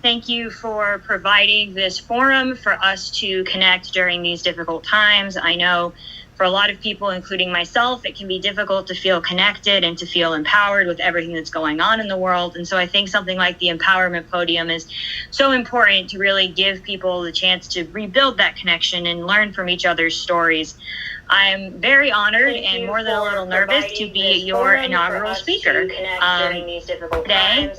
Thank you for providing this forum for us to connect during these difficult times. I know for a lot of people, including myself, it can be difficult to feel connected and to feel empowered with everything that's going on in the world. And so I think something like the Empowerment Podium is so important to really give people the chance to rebuild that connection and learn from each other's stories. I'm very honored and more than a little nervous to be your inaugural speaker. Today,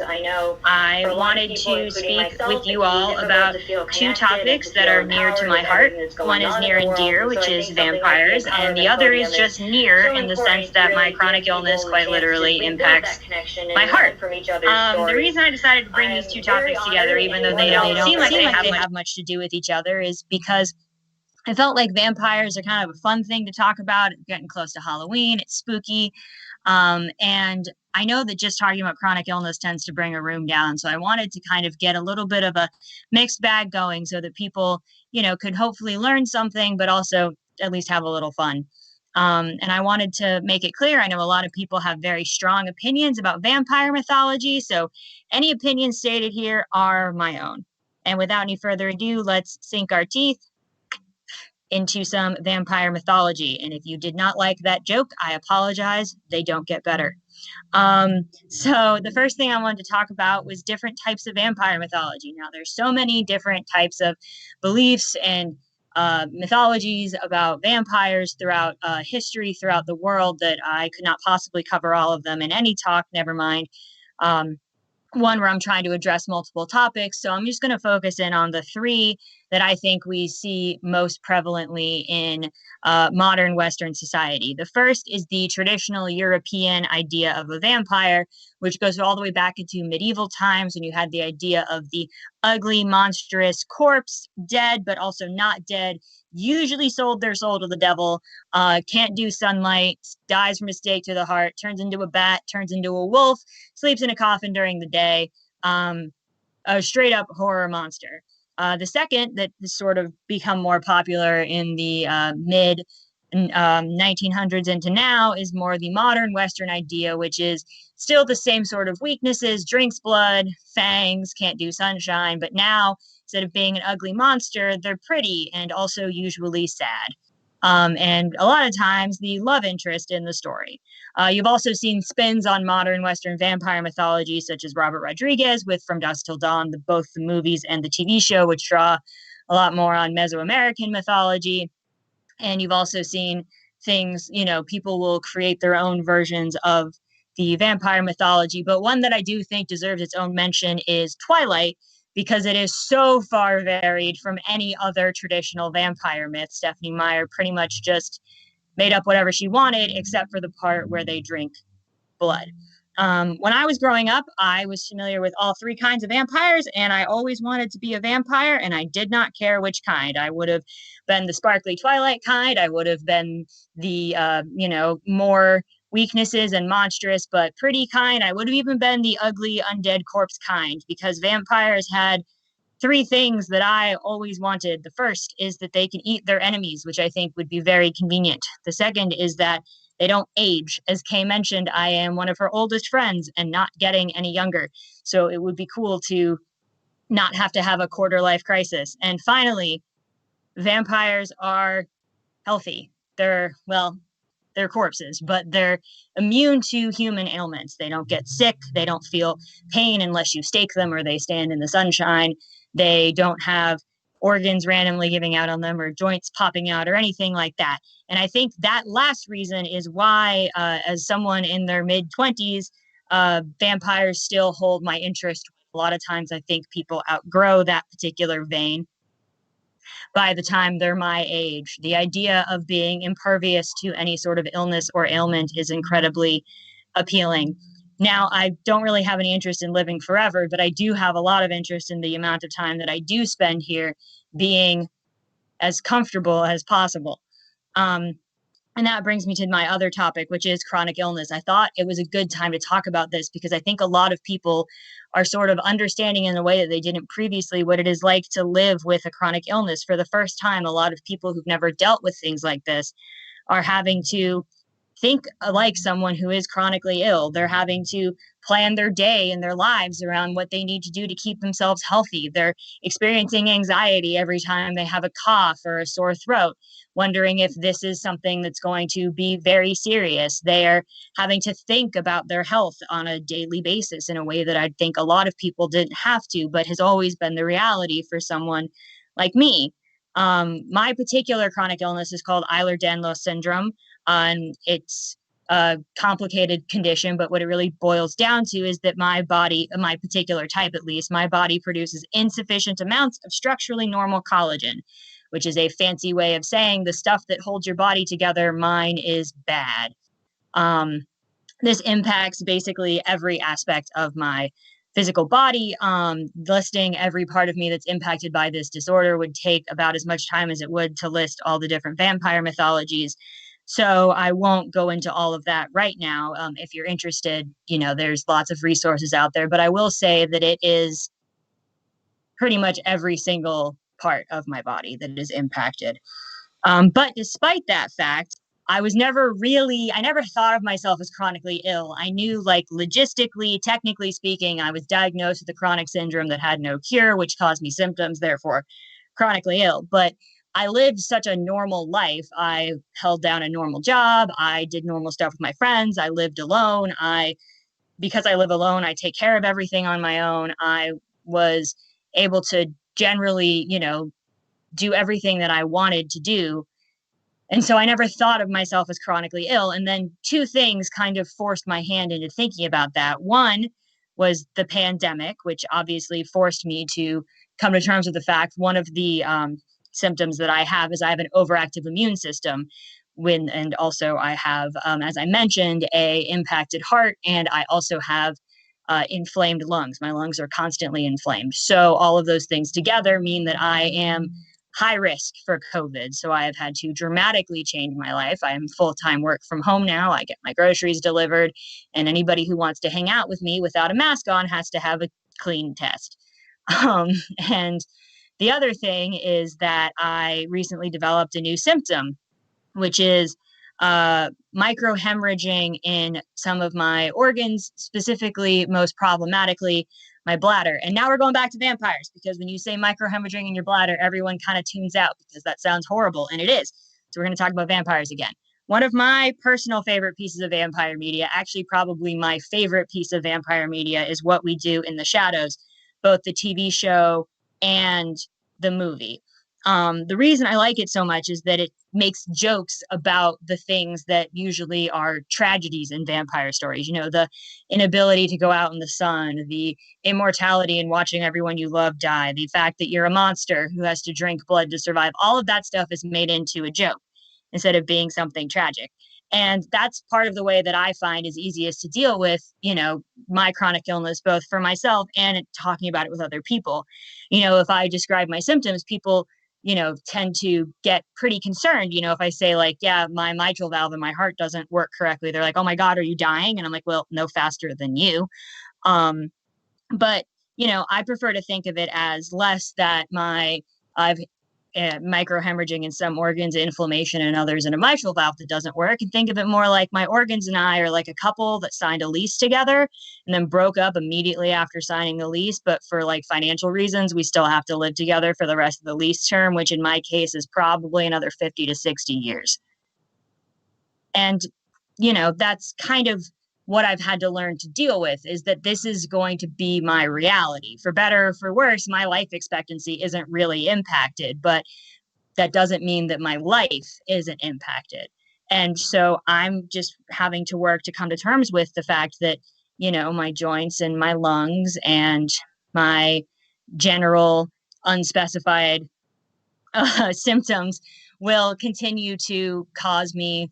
I wanted to speak with you all about two topics that are near to my heart. One is near and dear, which is vampires, and the other is just near in the sense that my chronic illness quite literally impacts my heart. The reason I decided to bring these two topics together, even though they don't seem like they have much to do with each other, is because I felt like vampires are kind of a fun thing to talk about. It's getting close to Halloween. It's spooky. And I know that just talking about chronic illness tends to bring a room down. So I wanted to kind of get a little bit of a mixed bag going so that people, could hopefully learn something, but also at least have a little fun. And I wanted to make it clear. I know a lot of people have very strong opinions about vampire mythology. So any opinions stated here are my own. And without any further ado, let's sink our teeth into some vampire mythology. And if you did not like that joke, I apologize. They don't get better. So the first thing I wanted to talk about was different types of vampire mythology. Now, there's so many different types of beliefs and mythologies about vampires throughout history, throughout the world, that I could not possibly cover all of them in any talk, never mind one where I'm trying to address multiple topics. So I'm just going to focus in on the three that I think we see most prevalently in modern Western society. The first is the traditional European idea of a vampire, which goes all the way back into medieval times when you had the idea of the ugly, monstrous corpse, dead, but also not dead, usually sold their soul to the devil, can't do sunlight, dies from a stake to the heart, turns into a bat, turns into a wolf, sleeps in a coffin during the day, a straight up horror monster. The second that has sort of become more popular in the mid 1900s into now is more the modern Western idea, which is still the same sort of weaknesses, drinks blood, fangs, can't do sunshine, but now instead of being an ugly monster, they're pretty and also usually sad. And a lot of times the love interest in the story. You've also seen spins on modern Western vampire mythology, such as Robert Rodriguez with From Dusk Till Dawn, both the movies and the TV show, which draw a lot more on Mesoamerican mythology. And you've also seen things, people will create their own versions of the vampire mythology. But one that I do think deserves its own mention is Twilight, because it is so far varied from any other traditional vampire myth. Stephenie Meyer pretty much just made up whatever she wanted, except for the part where they drink blood. When I was growing up, I was familiar with all three kinds of vampires, and I always wanted to be a vampire, and I did not care which kind. I would have been the sparkly Twilight kind. I would have been the, more weaknesses and monstrous but pretty kind. I would have even been the ugly undead corpse kind, because vampires had three things that I always wanted. The first is that they can eat their enemies, which I think would be very convenient. The second is that they don't age. As Kay mentioned, I am one of her oldest friends and not getting any younger. So it would be cool to not have to have a quarter life crisis. And finally, vampires are healthy. They're corpses, but they're immune to human ailments. They don't get sick. They don't feel pain unless you stake them or they stand in the sunshine. They don't have organs randomly giving out on them or joints popping out or anything like that. And I think that last reason is why, as someone in their mid-20s, vampires still hold my interest. A lot of times I think people outgrow that particular vein by the time they're my age. The idea of being impervious to any sort of illness or ailment is incredibly appealing. Now, I don't really have any interest in living forever, but I do have a lot of interest in the amount of time that I do spend here being as comfortable as possible. And that brings me to my other topic, which is chronic illness. I thought it was a good time to talk about this because I think a lot of people are sort of understanding in a way that they didn't previously what it is like to live with a chronic illness. For the first time, a lot of people who've never dealt with things like this are having to think like someone who is chronically ill. They're having to plan their day and their lives around what they need to do to keep themselves healthy. They're experiencing anxiety every time they have a cough or a sore throat, wondering if this is something that's going to be very serious. They're having to think about their health on a daily basis in a way that I think a lot of people didn't have to, but has always been the reality for someone like me. My particular chronic illness is called Ehlers-Danlos syndrome. And it's a complicated condition, but what it really boils down to is that my body, my particular type at least, my body produces insufficient amounts of structurally normal collagen, which is a fancy way of saying the stuff that holds your body together, mine is bad. Um, this impacts basically every aspect of my physical body. Listing every part of me that's impacted by this disorder would take about as much time as it would to list all the different vampire mythologies. So I won't go into all of that right now. If you're interested, there's lots of resources out there, but I will say that it is pretty much every single part of my body that is impacted. But despite that fact, I never thought of myself as chronically ill. I knew, like, logistically, technically speaking, I was diagnosed with a chronic syndrome that had no cure, which caused me symptoms, therefore chronically ill. But I lived such a normal life. I held down a normal job. I did normal stuff with my friends. I lived alone. Because I live alone, I take care of everything on my own. I was able to generally, do everything that I wanted to do, and so I never thought of myself as chronically ill. And then two things kind of forced my hand into thinking about that. One was the pandemic, which obviously forced me to come to terms with the fact one of the symptoms that I have is I have an overactive immune system. And also I have, as I mentioned, a impacted heart, and I also have inflamed lungs. My lungs are constantly inflamed. So all of those things together mean that I am high risk for COVID. So I have had to dramatically change my life. I am full-time work from home now. I get my groceries delivered, and anybody who wants to hang out with me without a mask on has to have a clean test. Um, and the other thing is that I recently developed a new symptom, which is microhemorrhaging in some of my organs, specifically, most problematically, my bladder. And now we're going back to vampires, because when you say microhemorrhaging in your bladder, everyone kind of tunes out because that sounds horrible, and it is. So we're going to talk about vampires again. One of my personal favorite pieces of vampire media, actually probably my favorite piece of vampire media, is What We Do in the Shadows, both the TV show and the movie. The reason I like it so much is that it makes jokes about the things that usually are tragedies in vampire stories. The inability to go out in the sun, the immortality in watching everyone you love die, the fact that you're a monster who has to drink blood to survive. All of that stuff is made into a joke instead of being something tragic. And that's part of the way that I find is easiest to deal with, my chronic illness, both for myself and talking about it with other people. If I describe my symptoms, people tend to get pretty concerned. If I say, like, yeah, my mitral valve in my heart doesn't work correctly, they're like, oh my God, are you dying? And I'm like, well, no faster than you. But, I prefer to think of it as less that I've microhemorrhaging in some organs, inflammation in others, and a mitral valve that doesn't work, and think of it more like my organs and I are like a couple that signed a lease together and then broke up immediately after signing the lease. But for, like, financial reasons, we still have to live together for the rest of the lease term, which in my case is probably another 50 to 60 years. And, that's kind of what I've had to learn to deal with, is that this is going to be my reality. For better or for worse, my life expectancy isn't really impacted, but that doesn't mean that my life isn't impacted. And so I'm just having to work to come to terms with the fact that, my joints and my lungs and my general unspecified symptoms will continue to cause me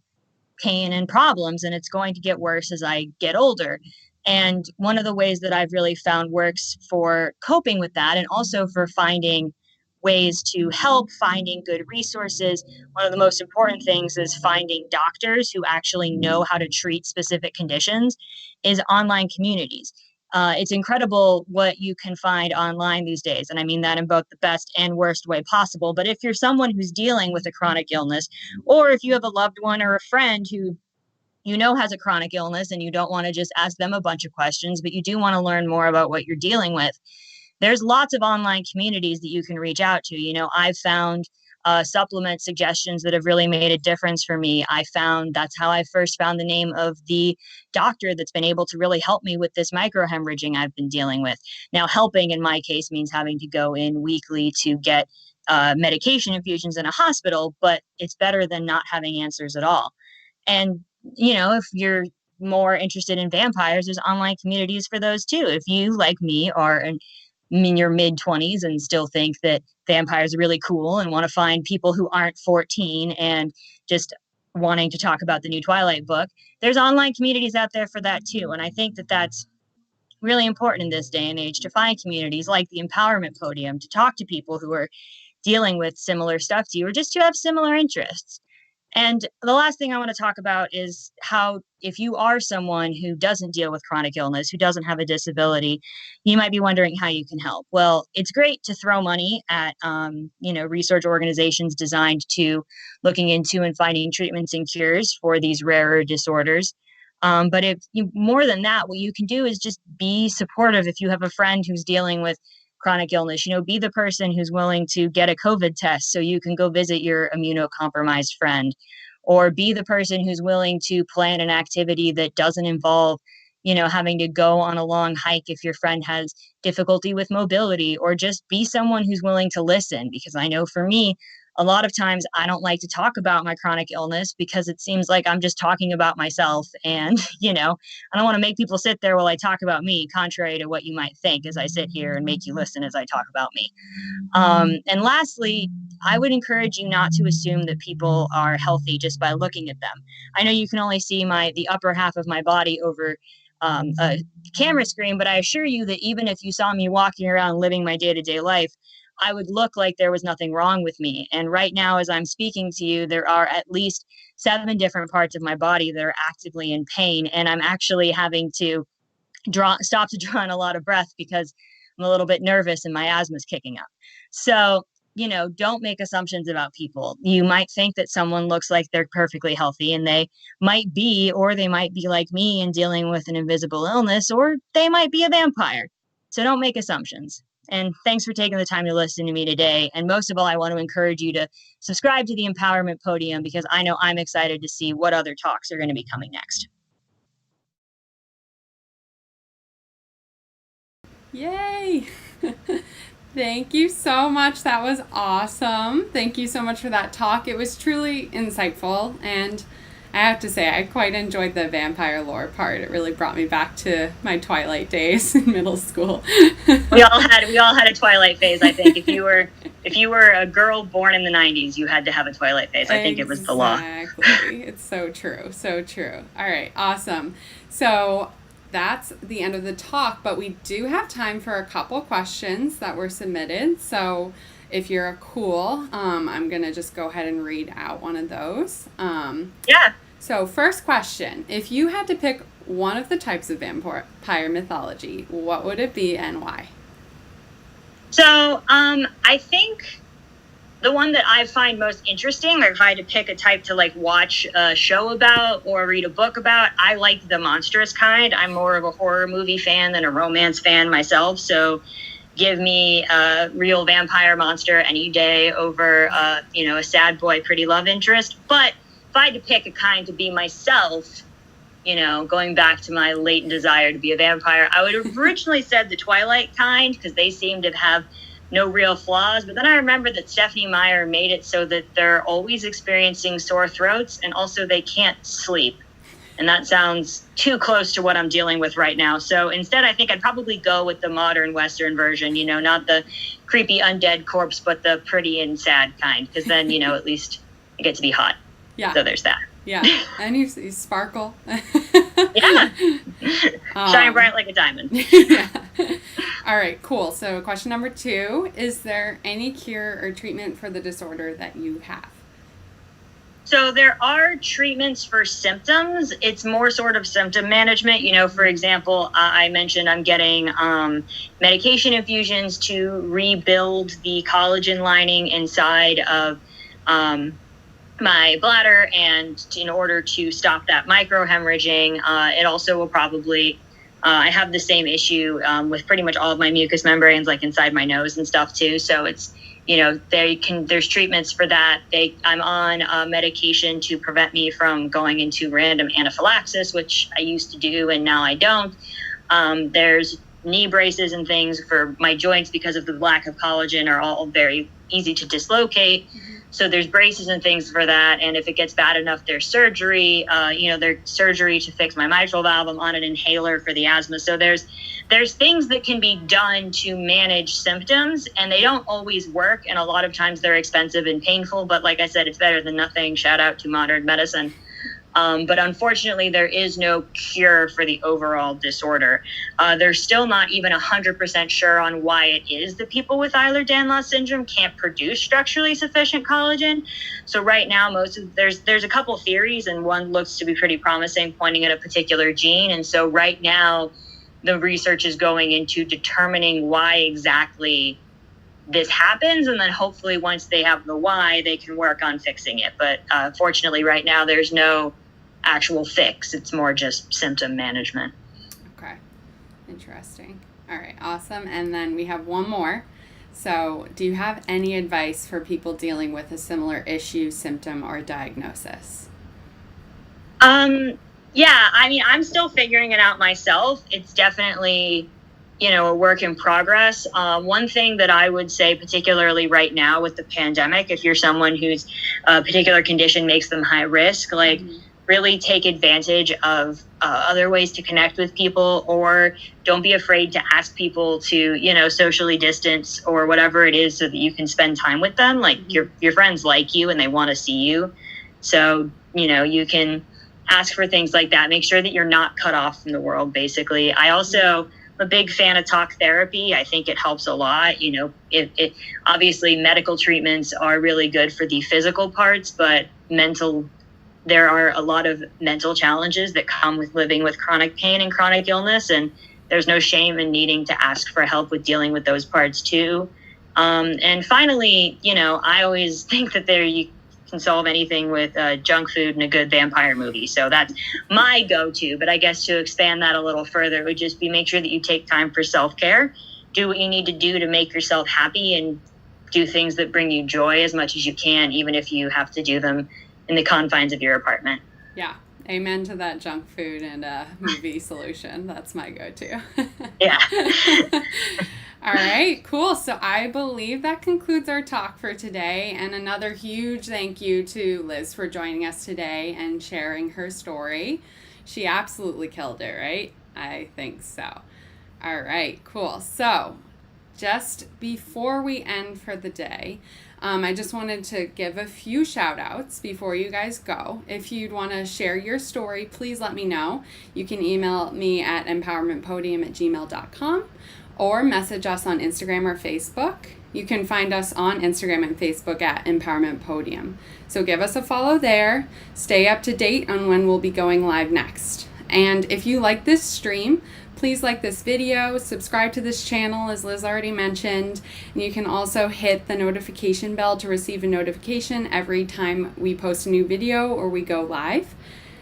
pain and problems, and it's going to get worse as I get older. And one of the ways that I've really found works for coping with that, and also for finding ways to help, finding good resources, one of the most important things is finding doctors who actually know how to treat specific conditions, is online communities. It's incredible what you can find online these days. And I mean that in both the best and worst way possible. But if you're someone who's dealing with a chronic illness, or if you have a loved one or a friend who has a chronic illness, and you don't want to just ask them a bunch of questions, but you do want to learn more about what you're dealing with. There's lots of online communities that you can reach out to. I've found supplement suggestions that have really made a difference for me. That's how I first found the name of the doctor that's been able to really help me with this microhemorrhaging I've been dealing with. Now, helping in my case means having to go in weekly to get medication infusions in a hospital, but it's better than not having answers at all. And, if you're more interested in vampires, there's online communities for those too. If you, like me, are in your mid 20s and still think that vampires are really cool and want to find people who aren't 14 and just wanting to talk about the new Twilight book, there's online communities out there for that too. And I think that that's really important in this day and age, to find communities like the Empowerment Podium, to talk to people who are dealing with similar stuff to you, or just to have similar interests. And the last thing I want to talk about is how, if you are someone who doesn't deal with chronic illness, who doesn't have a disability, you might be wondering how you can help. Well, it's great to throw money at, research organizations designed to looking into and finding treatments and cures for these rarer disorders. But if you, more than that, what you can do is just be supportive. If you have a friend who's dealing with chronic illness, be the person who's willing to get a COVID test so you can go visit your immunocompromised friend, or be the person who's willing to plan an activity that doesn't involve, having to go on a long hike if your friend has difficulty with mobility, or just be someone who's willing to listen. Because I know for me, a lot of times I don't like to talk about my chronic illness because it seems like I'm just talking about myself. And, I don't want to make people sit there while I talk about me, contrary to what you might think as I sit here and make you listen as I talk about me. And lastly, I would encourage you not to assume that people are healthy just by looking at them. I know you can only see the upper half of my body over a camera screen, but I assure you that even if you saw me walking around living my day-to-day life, I would look like there was nothing wrong with me. And right now, as I'm speaking to you, there are at least 7 different parts of my body that are actively in pain. And I'm actually having to stop to draw in a lot of breath because I'm a little bit nervous and my asthma's kicking up. So, don't make assumptions about people. You might think that someone looks like they're perfectly healthy, and they might be, or they might be like me and dealing with an invisible illness, or they might be a vampire. So don't make assumptions. And thanks for taking the time to listen to me today. And most of all, I want to encourage you to subscribe to the Empowerment Podium, because I know I'm excited to see what other talks are going to be coming next. Yay! Thank you so much. That was awesome. Thank you so much for that talk. It was truly insightful, and I have to say I quite enjoyed the vampire lore part. It really brought me back to my Twilight days in middle school. we all had a Twilight phase, I think. If you were a girl born in the 90s, you had to have a Twilight phase. I think it was the law. Exactly. It's so true. So true. All right. Awesome. So that's the end of the talk, but we do have time for a couple questions that were submitted. So if you're cool, I'm going to just go ahead and read out one of those. Yeah. So first question, if you had to pick one of the types of vampire mythology, what would it be and why? So I think the one that I find most interesting, or if I had to pick a type to watch a show about or read a book about, I like the monstrous kind. I'm more of a horror movie fan than a romance fan myself. So give me a real vampire monster any day over, a sad boy, pretty love interest. But if I had to pick a kind to be myself, going back to my latent desire to be a vampire, I would have originally said the Twilight kind, because they seem to have no real flaws. But then I remember that Stephanie Meyer made it so that they're always experiencing sore throats, and also they can't sleep. And that sounds too close to what I'm dealing with right now. So instead, I think I'd probably go with the modern Western version, not the creepy undead corpse, but the pretty and sad kind. Because then, at least I get to be hot. Yeah. So there's that. Yeah. And you sparkle. Yeah. Shine bright like a diamond. Yeah. All right, cool. So question number 2, is there any cure or treatment for the disorder that you have? So there are treatments for symptoms. It's more sort of symptom management. For example, I mentioned I'm getting medication infusions to rebuild the collagen lining inside of my bladder, and in order to stop that microhemorrhaging, it also will probably, I have the same issue with pretty much all of my mucous membranes, like inside my nose and stuff too. So it's, there's treatments for that. I'm on medication to prevent me from going into random anaphylaxis, which I used to do and now I don't. There's knee braces and things for my joints because of the lack of collagen are all very easy to dislocate. So there's braces and things for that. And if it gets bad enough, there's surgery, there's surgery to fix my mitral valve. I'm on an inhaler for the asthma. So there's things that can be done to manage symptoms, and they don't always work. And a lot of times they're expensive and painful. But like I said, it's better than nothing. Shout out to modern medicine. But unfortunately, there is no cure for the overall disorder. They're still not even 100% sure on why it is that people with Ehlers-Danlos syndrome can't produce structurally sufficient collagen. So right now, there's a couple theories, and one looks to be pretty promising, pointing at a particular gene. And so right now, the research is going into determining why exactly this happens, and then hopefully once they have the why, they can work on fixing it. But fortunately, right now, there's no actual fix. It's more just symptom management. Okay. Interesting. All right. Awesome. And then we have one more. So do you have any advice for people dealing with a similar issue, symptom, or diagnosis? Yeah, I mean, I'm still figuring it out myself. It's definitely, a work in progress. One thing that I would say, particularly right now with the pandemic, if you're someone whose particular condition makes them high risk, really take advantage of other ways to connect with people, or don't be afraid to ask people to, socially distance or whatever it is so that you can spend time with them. Like your friends like you and they want to see you. So, you can ask for things like that. Make sure that you're not cut off from the world, basically. I also am a big fan of talk therapy. I think it helps a lot. It obviously medical treatments are really good for the physical parts, but there are a lot of mental challenges that come with living with chronic pain and chronic illness, and there's no shame in needing to ask for help with dealing with those parts too. And finally, I always think that you can solve anything with junk food and a good vampire movie. So that's my go-to. But I guess to expand that a little further, it would just be make sure that you take time for self-care, do what you need to do to make yourself happy, and do things that bring you joy as much as you can, even if you have to do them in the confines of your apartment. Yeah. Amen to that junk food and movie solution. That's my go-to. Yeah. All right, cool. So I believe that concludes our talk for today. And another huge thank you to Liz for joining us today and sharing her story. She absolutely killed it, right? I think so. All right, cool. So just before we end for the day, I just wanted to give a few shout outs before you guys go. If you'd want to share your story, please let me know. You can email me at empowermentpodium@gmail.com or message us on Instagram or Facebook. You can find us on Instagram and Facebook at Empowerment Podium. So give us a follow there. Stay up to date on when we'll be going live next. And if you like this stream, please like this video, subscribe to this channel, as Liz already mentioned, and you can also hit the notification bell to receive a notification every time we post a new video or we go live.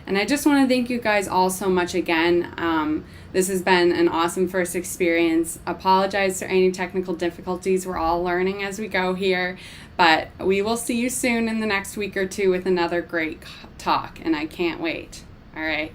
And I just want to thank you guys all so much again. This has been an awesome first experience. Apologize for any technical difficulties. We're all learning as we go here, but we will see you soon in the next week or two with another great talk, and I can't wait. All right.